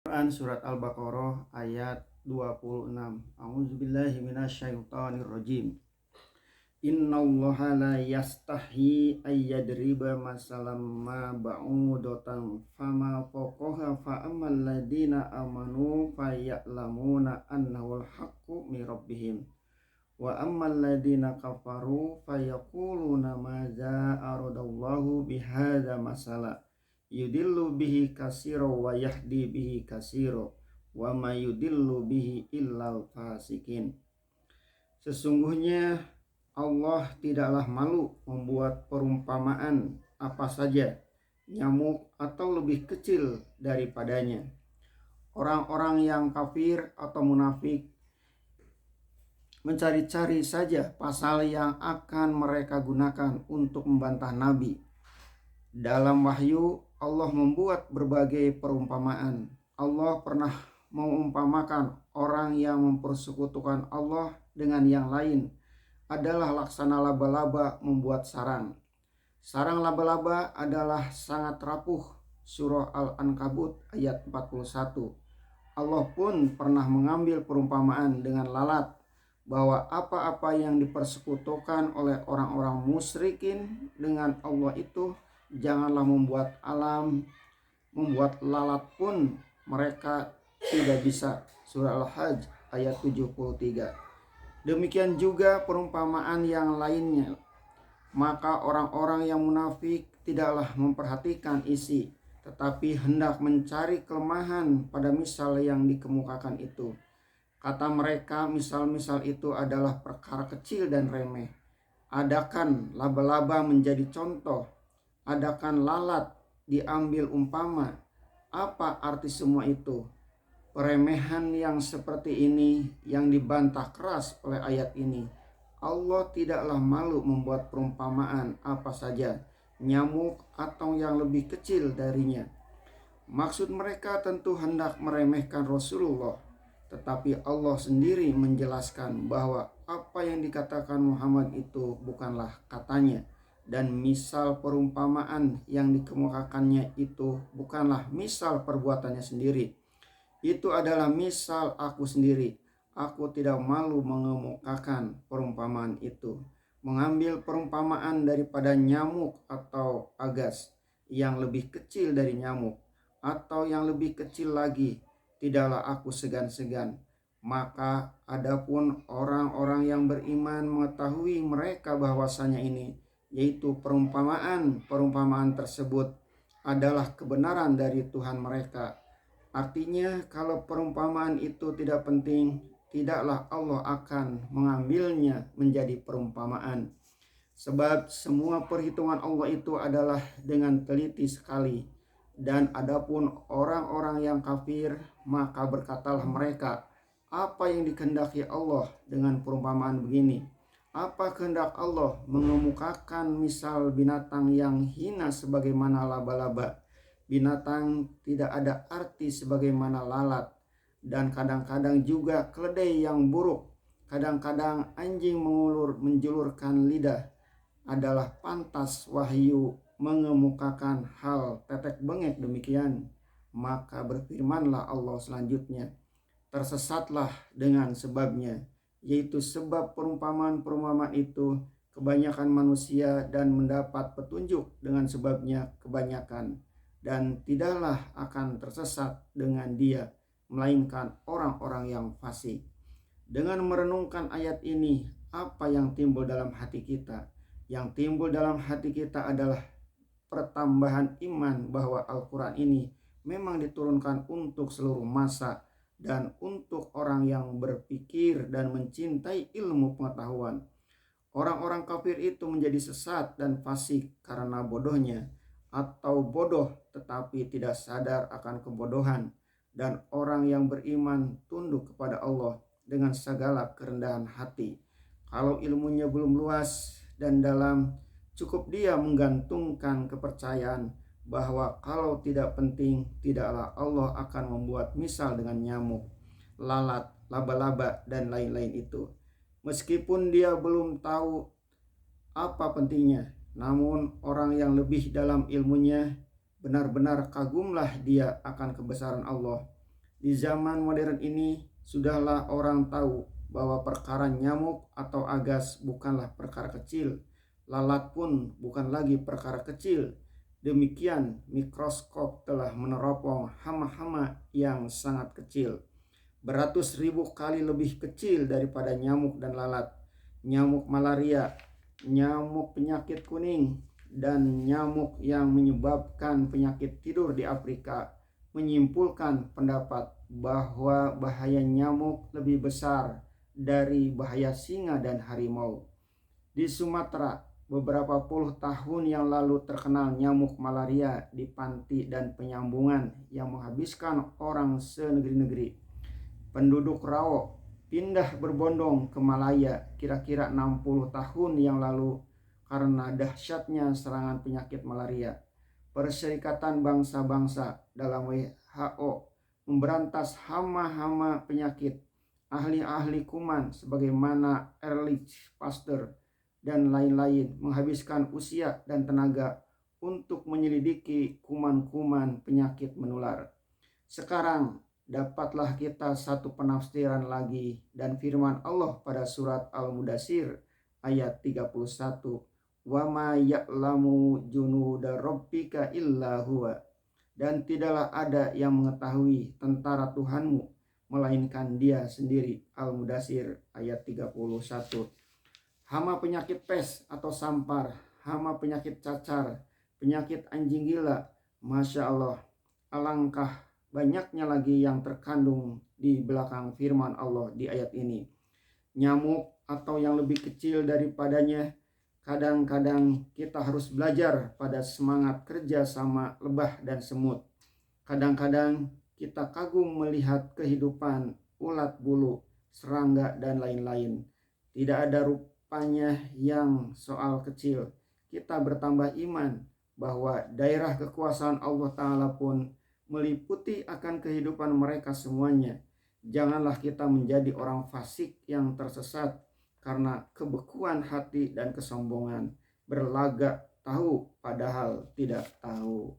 Quran Surat Al-Baqarah ayat 26. A'udzubillahi minasyaitonirrajim. Innallaha la yastahi ayyadriba masalam ma ba'udatan fama fawqaha fa ammal ladina amanu faya'lamuna annahul haqqu min rabbihim wa ammal ladina kafaru fayaquluna madza aradallahu bihadza masala yudillu bihi katsira wa yahdi bihi katsira wa ma yudillu bihi illal fasikin. Sesungguhnya Allah tidaklah malu membuat perumpamaan apa saja, nyamuk atau lebih kecil daripadanya. Orang-orang yang kafir atau munafik mencari-cari saja pasal yang akan mereka gunakan untuk membantah Nabi. Dalam wahyu, Allah membuat berbagai perumpamaan. Allah pernah mengumpamakan orang yang mempersekutukan Allah dengan yang lain adalah laksana laba-laba membuat sarang. Sarang laba-laba adalah sangat rapuh. Surah Al-Ankabut ayat 41. Allah pun pernah mengambil perumpamaan dengan lalat, bahwa apa-apa yang dipersekutukan oleh orang-orang musyrikin dengan Allah itu janganlah membuat lalat pun mereka tidak bisa. Surah Al-Hajj ayat 73. Demikian juga perumpamaan yang lainnya. Maka orang-orang yang munafik tidaklah memperhatikan isi, tetapi hendak mencari kelemahan pada misal yang dikemukakan itu. Kata mereka, misal-misal itu adalah perkara kecil dan remeh. Adakan laba-laba menjadi contoh, adakan lalat diambil umpama. Apa arti semua itu? Peremehan yang seperti ini yang dibantah keras oleh ayat ini. Allah tidaklah malu membuat perumpamaan apa saja, nyamuk atau yang lebih kecil darinya. Maksud mereka tentu hendak meremehkan Rasulullah, tetapi Allah sendiri menjelaskan bahwa apa yang dikatakan Muhammad itu bukanlah katanya, dan misal perumpamaan yang dikemukakannya itu bukanlah misal perbuatannya sendiri. Itu adalah misal aku sendiri. Aku tidak malu mengemukakan perumpamaan itu. Mengambil perumpamaan daripada nyamuk atau agas yang lebih kecil dari nyamuk, atau yang lebih kecil lagi, tidaklah aku segan-segan. Maka adapun orang-orang yang beriman mengetahui mereka bahwasanya ini, yaitu perumpamaan tersebut adalah kebenaran dari Tuhan mereka. Artinya kalau perumpamaan itu tidak penting, tidaklah Allah akan mengambilnya menjadi perumpamaan. Sebab semua perhitungan Allah itu adalah dengan teliti sekali. Dan adapun orang-orang yang kafir, maka berkatalah mereka, apa yang dikehendaki Allah dengan perumpamaan begini? Apa kehendak Allah mengemukakan misal binatang yang hina sebagaimana laba-laba? Binatang tidak ada arti sebagaimana lalat, dan kadang-kadang juga keledai yang buruk, kadang-kadang anjing menjulurkan lidah. Adalah pantas wahyu mengemukakan hal tetek bengek demikian. Maka berfirmanlah Allah selanjutnya, tersesatlah dengan sebabnya, yaitu sebab perumpamaan-perumpamaan itu kebanyakan manusia, dan mendapat petunjuk dengan sebabnya kebanyakan, dan tidaklah akan tersesat dengan dia melainkan orang-orang yang fasik. Dengan merenungkan ayat ini, apa yang timbul dalam hati kita? Yang timbul dalam hati kita adalah pertambahan iman bahwa Al-Quran ini memang diturunkan untuk seluruh masa dan untuk orang yang berpikir dan mencintai ilmu pengetahuan. Orang-orang kafir itu menjadi sesat dan fasik karena bodohnya, atau bodoh tetapi tidak sadar akan kebodohan. Dan orang yang beriman tunduk kepada Allah dengan segala kerendahan hati. Kalau ilmunya belum luas dan dalam, cukup dia menggantungkan kepercayaan bahwa kalau tidak penting, tidaklah Allah akan membuat misal dengan nyamuk, lalat, laba-laba, dan lain-lain itu. Meskipun dia belum tahu apa pentingnya, namun orang yang lebih dalam ilmunya, benar-benar kagumlah dia akan kebesaran Allah. Di zaman modern ini, sudahlah orang tahu bahwa perkara nyamuk atau agas bukanlah perkara kecil. Lalat pun bukan lagi perkara kecil. Demikian, mikroskop telah meneropong hama-hama yang sangat kecil, beratus ribu kali lebih kecil daripada nyamuk dan lalat. Nyamuk malaria, nyamuk penyakit kuning, dan nyamuk yang menyebabkan penyakit tidur di Afrika menyimpulkan pendapat bahwa bahaya nyamuk lebih besar dari bahaya singa dan harimau. Di Sumatera, beberapa puluh tahun yang lalu terkenal nyamuk malaria di panti dan penyambungan yang menghabiskan orang senegeri-negeri. Penduduk Rao pindah berbondong ke Malaya kira-kira 60 tahun yang lalu karena dahsyatnya serangan penyakit malaria. Perserikatan Bangsa-Bangsa dalam WHO memberantas hama-hama penyakit. Ahli-ahli kuman sebagaimana Ehrlich, Pasteur, dan lain-lain menghabiskan usia dan tenaga untuk menyelidiki kuman-kuman penyakit menular. Sekarang dapatlah kita satu penafsiran lagi dan firman Allah pada surat Al-Mudathir ayat 31. Wa ma ya'lamu junuda rabbika illa huwa. Dan tidaklah ada yang mengetahui tentara Tuhanmu melainkan Dia sendiri. Al-Mudathir ayat 31. Hama penyakit pes atau sampar, hama penyakit cacar, penyakit anjing gila, Masya Allah, alangkah banyaknya lagi yang terkandung di belakang firman Allah di ayat ini. Nyamuk atau yang lebih kecil daripadanya, kadang-kadang kita harus belajar pada semangat kerja sama lebah dan semut. Kadang-kadang kita kagum melihat kehidupan ulat bulu, serangga, dan lain-lain. Tidak ada rupanya yang soal kecil. Kita bertambah iman bahwa daerah kekuasaan Allah Ta'ala pun meliputi akan kehidupan mereka semuanya. Janganlah kita menjadi orang fasik yang tersesat karena kebekuan hati dan kesombongan, berlagak tahu padahal tidak tahu.